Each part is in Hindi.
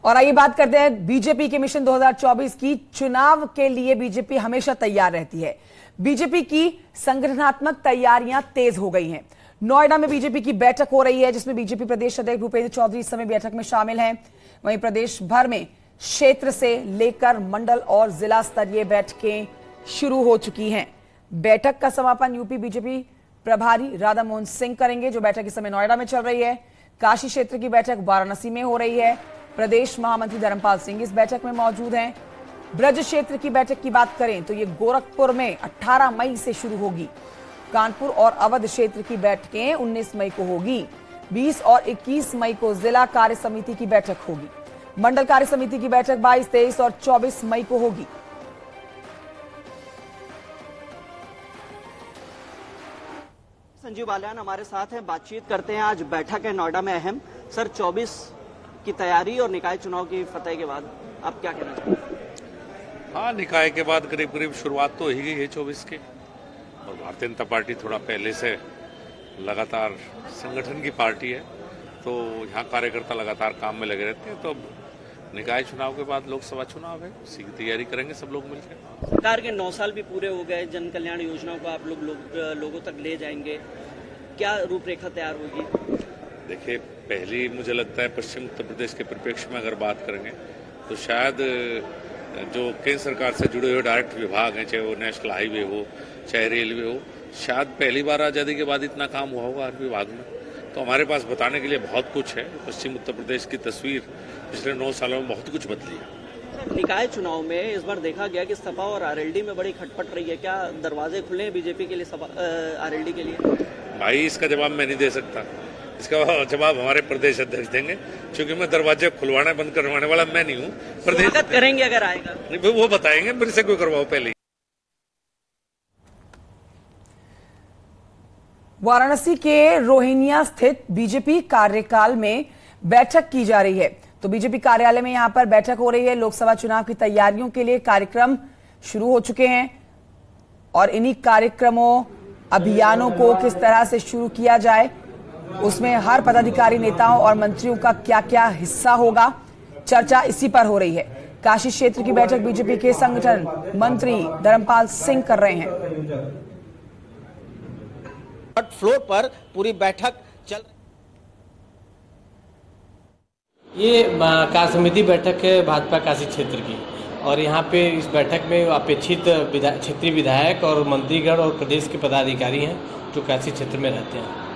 और आइए बात करते हैं बीजेपी के मिशन 2024 की। चुनाव के लिए बीजेपी हमेशा तैयार रहती है। बीजेपी की संगठनात्मक तैयारियां तेज हो गई हैं। नोएडा में बीजेपी की बैठक हो रही है, जिसमें बीजेपी प्रदेश अध्यक्ष भूपेंद्र चौधरी इस समय बैठक में शामिल हैं। वहीं प्रदेश भर में क्षेत्र से लेकर मंडल और जिला स्तरीय बैठकें शुरू हो चुकी हैं। बैठक का समापन यूपी बीजेपी प्रभारी राधा मोहन सिंह करेंगे, जो बैठक इस समय नोएडा में चल रही है। काशी क्षेत्र की बैठक वाराणसी में हो रही है। प्रदेश महामंत्री धर्मपाल सिंह इस बैठक में मौजूद हैं। ब्रज क्षेत्र की बैठक की बात करें तो ये गोरखपुर में 18 मई से शुरू होगी। कानपुर और अवध क्षेत्र की बैठकें 19 मई को होगी। 20 और 21 मई को जिला कार्य समिति की बैठक होगी। मंडल कार्य समिति की बैठक 22, 23 और 24 मई को होगी। संजीव बालियान हमारे साथ हैं, बातचीत करते हैं। आज बैठक है नोएडा में अहम। सर, 24 की तैयारी और निकाय चुनाव की फतह के बाद आप क्या कहना चाहते हैं? हाँ, निकाय के बाद करीब करीब शुरुआत तो हो ही गई है 24 की। और भारतीय जनता पार्टी थोड़ा पहले से लगातार संगठन की पार्टी है, तो यहाँ कार्यकर्ता लगातार काम में लगे रहते हैं। तो निकाय चुनाव के बाद लोकसभा चुनाव है, उसी की तैयारी करेंगे सब लोग मिलकर। सरकार के 9 साल भी पूरे हो गए, जन कल्याण योजनाओं को आप लोगों तक ले जाएंगे, क्या रूपरेखा तैयार होगी? देखिए, पहली मुझे लगता है पश्चिम उत्तर प्रदेश के परिप्रेक्ष्य में अगर बात करेंगे तो शायद जो केंद्र सरकार से जुड़े हुए डायरेक्ट विभाग हैं, चाहे वो नेशनल हाईवे हो चाहे रेलवे हो, शायद पहली बार आज़ादी के बाद इतना काम हुआ होगा हर विभाग में। तो हमारे पास बताने के लिए बहुत कुछ है। पश्चिम उत्तर प्रदेश की तस्वीर पिछले 9 सालों में बहुत कुछ बदली है। निकाय चुनाव में इस बार देखा गया कि सपा और आरएलडी में बड़ी खटपट रही है। क्या दरवाजे खुले हैं बीजेपी के लिए आरएलडी के लिए? भाई, इसका जवाब मैं नहीं दे सकता। इसका जवाब हमारे प्रदेश अध्यक्ष देंगे, क्योंकि मैं दरवाजे खुलवाना बंद करवाने वाला मैं नहीं हूँ। प्रदेश करेंगे अगर आएगा, नहीं वो बताएंगे, मेरे से कोई करवाओ पहले। वाराणसी के रोहिनिया स्थित बीजेपी कार्यकाल में बैठक की जा रही है। तो बीजेपी कार्यालय में यहां पर बैठक हो रही है। लोकसभा चुनाव की तैयारियों के लिए कार्यक्रम शुरू हो चुके हैं और इन्हीं कार्यक्रमों अभियानों को किस तरह से शुरू किया जाए, उसमें हर पदाधिकारी, नेताओं और मंत्रियों का क्या क्या हिस्सा होगा, चर्चा इसी पर हो रही है। काशी क्षेत्र की बैठक बीजेपी के संगठन मंत्री धर्मपाल सिंह कर रहे हैं। फ्लोर पर पूरी बैठक चल ये कार्य समिति बैठक है भाजपा काशी क्षेत्र की, और यहाँ पे इस बैठक में अपेक्षित क्षेत्रीय विधायक और मंत्रीगण और प्रदेश के पदाधिकारी हैं जो काशी क्षेत्र में रहते हैं।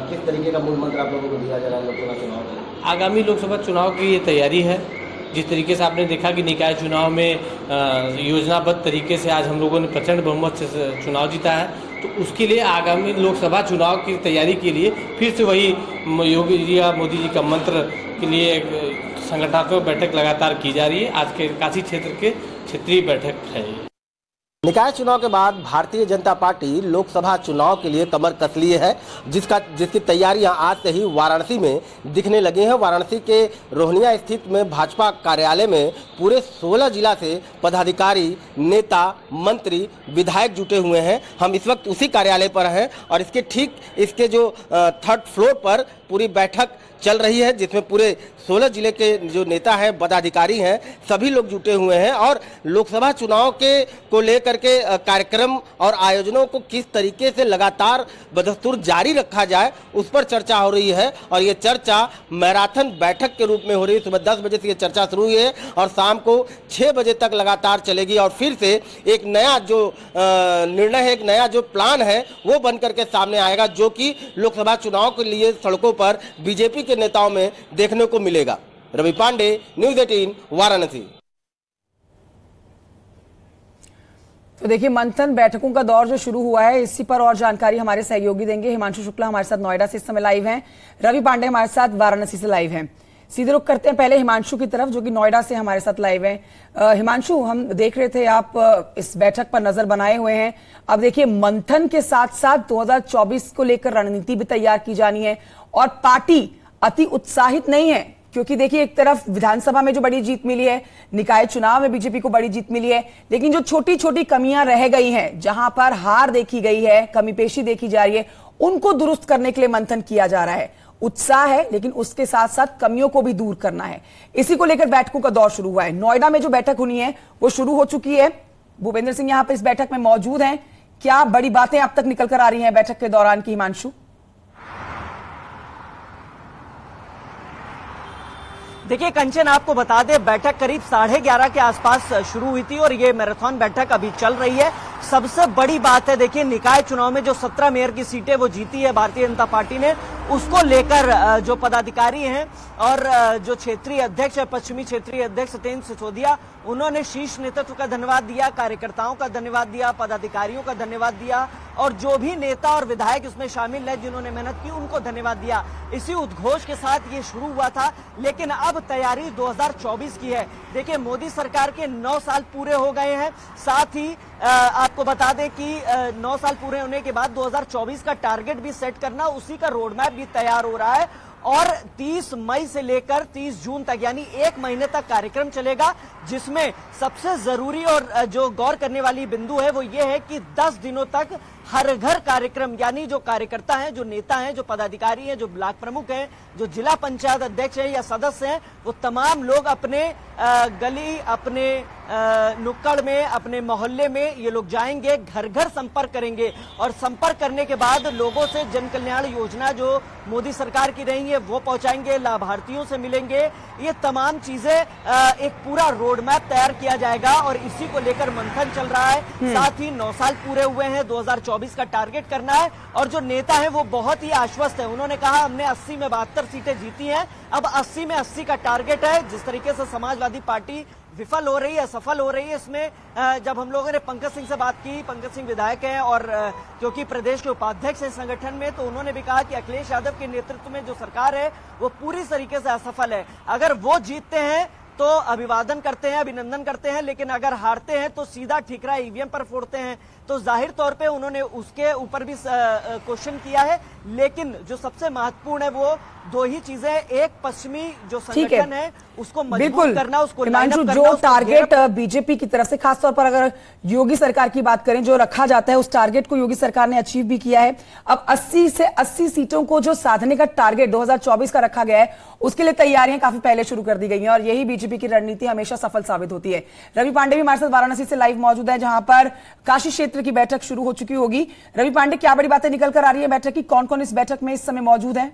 किस तरीके का मूल मंत्र आप लोगों को दिया जा रहा है लोकसभा चुनाव में? आगामी लोकसभा चुनाव की ये तैयारी है। जिस तरीके से आपने देखा कि निकाय चुनाव में योजनाबद्ध तरीके से आज हम लोगों ने प्रचंड बहुमत से चुनाव जीता है, तो उसके लिए आगामी लोकसभा चुनाव की तैयारी के लिए फिर से वही योगी जी या मोदी जी का मंत्र के लिए संगठनात्मक बैठक लगातार की जा रही है। आज के काशी क्षेत्र के क्षेत्रीय बैठक है। निकाय चुनाव के बाद भारतीय जनता पार्टी लोकसभा चुनाव के लिए कमर कस लिए है, जिसकी तैयारियां आज से ही वाराणसी में दिखने लगी हैं। वाराणसी के रोहिनिया स्थित में भाजपा कार्यालय में पूरे 16 जिला से पदाधिकारी, नेता, मंत्री, विधायक जुटे हुए हैं। हम इस वक्त उसी कार्यालय पर हैं और इसके जो 3rd फ्लोर पर पूरी बैठक चल रही है, जिसमें पूरे 16 जिले के जो नेता हैं, पदाधिकारी हैं, सभी लोग जुटे हुए हैं और लोकसभा चुनाव को लेकर के कार्यक्रम और आयोजनों को किस तरीके से लगातार बदस्तूर जारी रखा जाए उस पर चर्चा हो रही है। और ये चर्चा मैराथन बैठक के रूप में हो रही है। सुबह 10 बजे से ये चर्चा शुरू हुई है और शाम को 6 बजे तक लगातार चलेगी और फिर से एक नया जो निर्णय है, एक नया जो प्लान है वो बन करके सामने आएगा, जो कि लोकसभा चुनाव के लिए सड़कों पर बीजेपी के नेताओं में देखने को मिलेगा। रवि पांडे, न्यूज़ 18, वाराणसी। तो देखिए, मंथन बैठकों का दौर जो शुरू हुआ है, इसी पर और जानकारी हमारे सहयोगी देंगे। हिमांशु शुक्ला हमारे साथ नोएडा से इस समय लाइव हैं, रवि पांडे हमारे साथ वाराणसी से लाइव हैं। सीधे रुख करते हैं पहले हिमांशु की तरफ, जो कि नोएडा से हमारे साथ लाइव हैं। हिमांशु, हम देख रहे थे आप इस बैठक पर नजर बनाए हुए हैं। अब देखिए, मंथन के साथ साथ 2024 को लेकर रणनीति भी तैयार की जानी है और पार्टी अति उत्साहित नहीं है, क्योंकि देखिए, एक तरफ विधानसभा में जो बड़ी जीत मिली है, निकाय चुनाव में बीजेपी को बड़ी जीत मिली है, लेकिन जो छोटी छोटी कमियां रह गई हैं, जहां पर हार देखी गई है, कमी पेशी देखी जा रही है, उनको दुरुस्त करने के लिए मंथन किया जा रहा है। उत्साह है, लेकिन उसके साथ साथ कमियों को भी दूर करना है। इसी को लेकर बैठकों का दौर शुरू हुआ है। नोएडा में जो बैठक होनी है वो शुरू हो चुकी है। भूपेंद्र सिंह यहां पर इस बैठक में मौजूद हैं। क्या बड़ी बातें अब तक निकल कर आ रही हैं बैठक के दौरान की, हिमांशु? देखिए कंचन, आपको बता दें बैठक करीब 11:30 के आसपास शुरू हुई थी और ये मैराथन बैठक अभी चल रही है। सबसे बड़ी बात है, देखिए निकाय चुनाव में जो 17 मेयर की सीटें वो जीती है भारतीय जनता पार्टी ने, उसको लेकर जो पदाधिकारी हैं और जो क्षेत्रीय अध्यक्ष है, पश्चिमी क्षेत्रीय अध्यक्ष सत्येंद्र सिसोदिया, उन्होंने शीर्ष नेतृत्व का धन्यवाद दिया, कार्यकर्ताओं का धन्यवाद दिया, पदाधिकारियों का धन्यवाद दिया और जो भी नेता और विधायक इसमें शामिल है जिन्होंने मेहनत की उनको धन्यवाद दिया। इसी उद्घोष के साथ ये शुरू हुआ था, लेकिन अब तैयारी 2024 की है। देखिए मोदी सरकार के 9 साल पूरे हो गए हैं, साथ ही आपको बता दें कि 9 साल पूरे होने के बाद 2024 का टारगेट भी सेट करना, उसी का रोड मैप भी तैयार हो रहा है और 30 मई से लेकर 30 जून तक यानी 1 महीने तक कार्यक्रम चलेगा, जिसमें सबसे जरूरी और जो गौर करने वाली बिंदु है वो ये है कि 10 दिनों तक हर घर कार्यक्रम, यानी जो कार्यकर्ता हैं, जो नेता हैं, जो पदाधिकारी हैं, जो ब्लॉक प्रमुख हैं, जो जिला पंचायत अध्यक्ष हैं या सदस्य हैं, वो तमाम लोग अपने गली, अपने नुक्कड़ में, अपने मोहल्ले में ये लोग जाएंगे, घर घर संपर्क करेंगे और संपर्क करने के बाद लोगों से जन कल्याण योजना जो मोदी सरकार की रही है वो पहुंचाएंगे, लाभार्थियों से मिलेंगे। ये तमाम चीजें एक पूरा रोड मैप तैयार किया जाएगा और इसी को लेकर मंथन चल रहा है। साथ ही 9 साल पूरे हुए हैं, 2024 का टारगेट करना है और जो नेता है वो बहुत ही आश्वस्त है। उन्होंने कहा हमने 80 में 72 सीटें जीती हैं, अब 80 में 80 का टारगेट है। जिस तरीके से समाजवादी पार्टी विफल हो रही है, सफल हो रही है, इसमें जब हम लोगों ने पंकज सिंह से बात की, पंकज सिंह विधायक हैं और क्योंकि प्रदेश के उपाध्यक्ष हैं संगठन में, तो उन्होंने भी कहा कि अखिलेश यादव के नेतृत्व में जो सरकार है वो पूरी तरीके से असफल है। अगर वो जीतते हैं तो अभिवादन करते हैं, अभिनंदन करते हैं, लेकिन अगर हारते हैं तो सीधा ठीकरा ईवीएम पर फोड़ते हैं। तो जाहिर तौर पे उन्होंने उसके ऊपर भी क्वेश्चन किया है, लेकिन जो सबसे महत्वपूर्ण है वो 2 ही चीजें, एक पश्चिमी जो संगठन है उसको मजबूत करना, उसको लाइन अप करना। जो टारगेट बीजेपी की तरफ से खासतौर पर अगर योगी सरकार की बात करें, जो रखा जाता है उस टारगेट को योगी सरकार ने अचीव भी किया है। अब 80 से 80 सीटों को जो साधने का टारगेट 2024 का रखा गया है, उसके लिए तैयारियां काफी पहले शुरू कर दी गई हैं और यही बीजेपी की रणनीति हमेशा सफल साबित होती है। रवि पांडे भी हमारे साथ वाराणसी से लाइव मौजूद है, जहां पर काशी क्षेत्र की बैठक शुरू हो चुकी होगी। रवि पांडे, क्या बड़ी बातें निकल कर आ रही है बैठक की? कौन कौन इस बैठक में इस समय मौजूद है?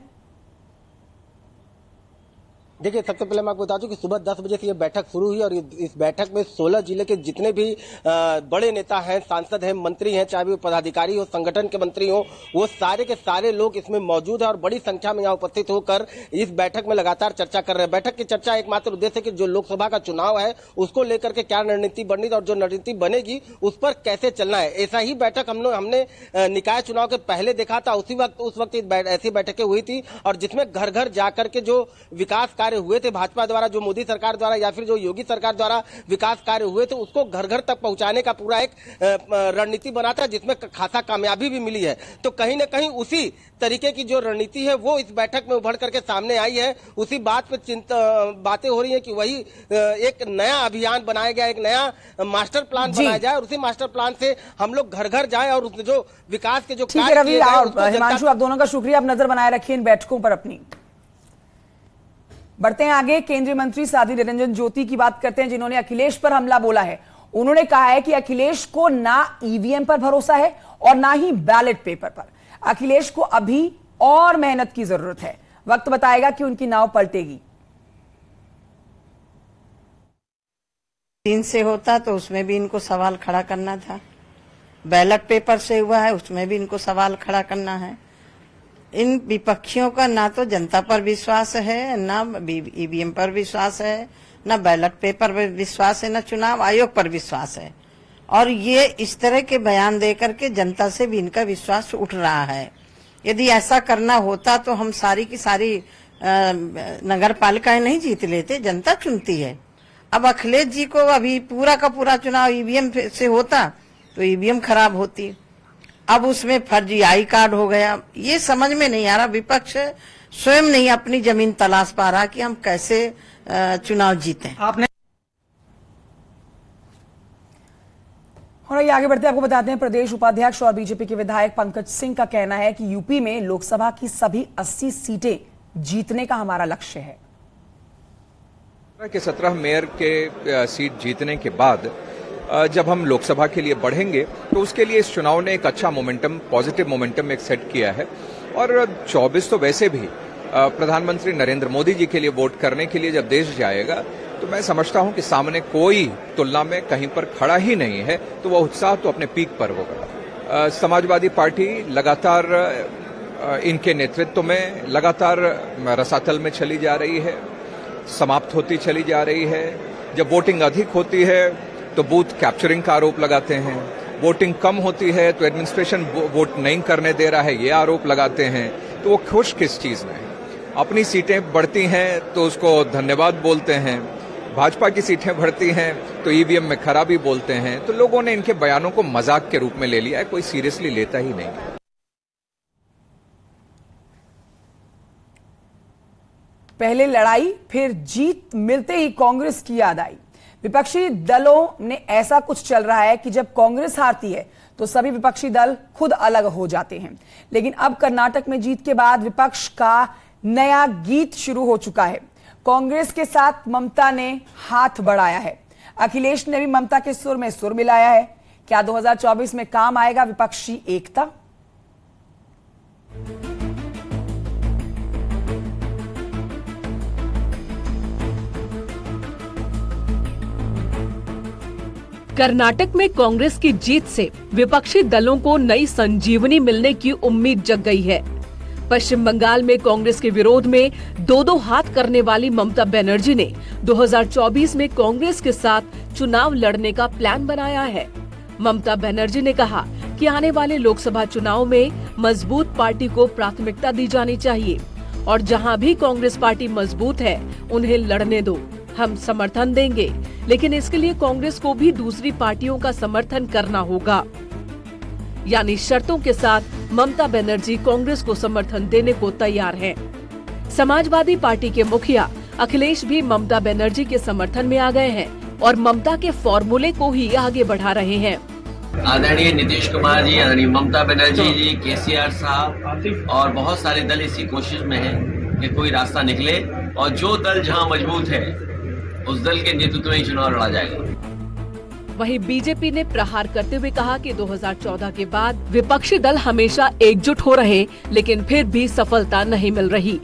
देखिए, सबसे पहले मैं आपको बता दूं कि सुबह 10 बजे से ये बैठक शुरू हुई और इस बैठक में 16 जिले के जितने भी बड़े नेता हैं, सांसद हैं, मंत्री हैं, चाहे वो पदाधिकारी हो, संगठन के मंत्री हो, वो सारे के सारे लोग इसमें मौजूद हैं और बड़ी संख्या में यहाँ उपस्थित होकर इस बैठक में लगातार चर्चा कर रहे हैं। बैठक की चर्चा एकमात्र उद्देश्य है कि जो लोकसभा का चुनाव है उसको लेकर के क्या रणनीति बननी और जो रणनीति बनेगी उस पर कैसे चलना है। ऐसा ही बैठक हमने निकाय चुनाव के पहले देखा था, उस वक्त ऐसी बैठकें हुई थी और जिसमें घर घर जाकर के जो विकास कार्य हुए थे भाजपा द्वारा, जो मोदी सरकार द्वारा या फिर जो योगी सरकार द्वारा विकास कार्य हुए थे, उसको घर घर तक पहुंचाने का पूरा एक रणनीति बना था, जिसमें खासा कामयाबी भी मिली है। तो कहीं ना कहीं उसी तरीके की जो रणनीति है वो इस बैठक में उभर करके सामने आई है। उसी बात पे बातें हो रही है कि वही एक नया अभियान बनाया गया, एक नया मास्टर प्लान बनाया जाए और उसी मास्टर प्लान से हम लोग घर घर जाए और उसने जो विकास के जो कार्य रवि और हिमांशु, आप दोनों का शुक्रिया, आप नजर बनाए रखिए इन बैठकों पर अपनी। बढ़ते हैं आगे, केंद्रीय मंत्री साध्वी निरंजन ज्योति की बात करते हैं, जिन्होंने अखिलेश पर हमला बोला है। उन्होंने कहा है कि अखिलेश को ना ईवीएम पर भरोसा है और ना ही बैलेट पेपर पर। अखिलेश को अभी और मेहनत की जरूरत है, वक्त बताएगा कि उनकी नाव पलटेगी। 3 से होता तो उसमें भी इनको सवाल खड़ा करना था, बैलेट पेपर से हुआ है उसमें भी इनको सवाल खड़ा करना है। इन विपक्षियों का ना तो जनता पर विश्वास है, ना ईवीएम पर विश्वास है, ना बैलेट पेपर पर विश्वास है, ना चुनाव आयोग पर विश्वास है और ये इस तरह के बयान देकर के जनता से भी इनका विश्वास उठ रहा है। यदि ऐसा करना होता तो हम सारी की सारी नगर पालिकाएं नहीं जीत लेते, जनता चुनती है। अब अखिलेश जी को अभी पूरा का पूरा चुनाव ईवीएम से होता तो ईवीएम खराब होती, अब उसमें फर्जी आई कार्ड हो गया। ये समझ में नहीं आ रहा, विपक्ष स्वयं नहीं अपनी जमीन तलाश पा रहा कि हम कैसे चुनाव जीतें। आपने और आगे बढ़ते आपको बताते हैं, प्रदेश उपाध्यक्ष और बीजेपी के विधायक पंकज सिंह का कहना है कि यूपी में लोकसभा की सभी 80 सीटें जीतने का हमारा लक्ष्य है। के 17 मेयर के सीट जीतने के बाद जब हम लोकसभा के लिए बढ़ेंगे तो उसके लिए इस चुनाव ने एक अच्छा मोमेंटम, पॉजिटिव मोमेंटम एक सेट किया है। और 24 तो वैसे भी प्रधानमंत्री नरेंद्र मोदी जी के लिए वोट करने के लिए जब देश जाएगा तो मैं समझता हूं कि सामने कोई तुलना में कहीं पर खड़ा ही नहीं है, तो वह उत्साह तो अपने पीक पर होगा। समाजवादी पार्टी लगातार इनके नेतृत्व में लगातार रसातल में चली जा रही है, समाप्त होती चली जा रही है। जब वोटिंग अधिक होती है तो बूथ कैप्चरिंग का आरोप लगाते हैं, वोटिंग कम होती है तो एडमिनिस्ट्रेशन वोट नहीं करने दे रहा है, ये आरोप लगाते हैं। तो वो खुश किस चीज में? अपनी सीटें बढ़ती हैं तो उसको धन्यवाद बोलते हैं, भाजपा की सीटें बढ़ती हैं तो ईवीएम में खराबी बोलते हैं। तो लोगों ने इनके बयानों को मजाक के रूप में ले लिया है, कोई सीरियसली लेता ही नहीं। पहले लड़ाई फिर जीत मिलते ही कांग्रेस की याद आई। विपक्षी दलों ने ऐसा कुछ चल रहा है कि जब कांग्रेस हारती है तो सभी विपक्षी दल खुद अलग हो जाते हैं। लेकिन अब कर्नाटक में जीत के बाद विपक्ष का नया गीत शुरू हो चुका है। कांग्रेस के साथ ममता ने हाथ बढ़ाया है, अखिलेश ने भी ममता के सुर में सुर मिलाया है। क्या 2024 में काम आएगा विपक्षी एकता? कर्नाटक में कांग्रेस की जीत से विपक्षी दलों को नई संजीवनी मिलने की उम्मीद जग गई है। पश्चिम बंगाल में कांग्रेस के विरोध में दो हाथ करने वाली ममता बनर्जी ने 2024 में कांग्रेस के साथ चुनाव लड़ने का प्लान बनाया है। ममता बनर्जी ने कहा कि आने वाले लोकसभा चुनाव में मजबूत पार्टी को प्राथमिकता दी जानी चाहिए और जहां भी कांग्रेस पार्टी मजबूत है उन्हें लड़ने दो, हम समर्थन देंगे, लेकिन इसके लिए कांग्रेस को भी दूसरी पार्टियों का समर्थन करना होगा। यानी शर्तों के साथ ममता बनर्जी कांग्रेस को समर्थन देने को तैयार हैं। समाजवादी पार्टी के मुखिया अखिलेश भी ममता बनर्जी के समर्थन में आ गए हैं और ममता के फॉर्मूले को ही आगे बढ़ा रहे हैं। आदरणीय नीतीश कुमार जी, आदरणीय ममता बनर्जी जी, केसीआर साहब और बहुत सारे दल इसी कोशिश में हैं कि कोई रास्ता निकले और जो दल जहां मजबूत है उस दल के नेतृत्व में चुनाव लड़ा जाएगा। वहीं बीजेपी ने प्रहार करते हुए कहा कि 2014 के बाद विपक्षी दल हमेशा एकजुट हो रहे, लेकिन फिर भी सफलता नहीं मिल रही।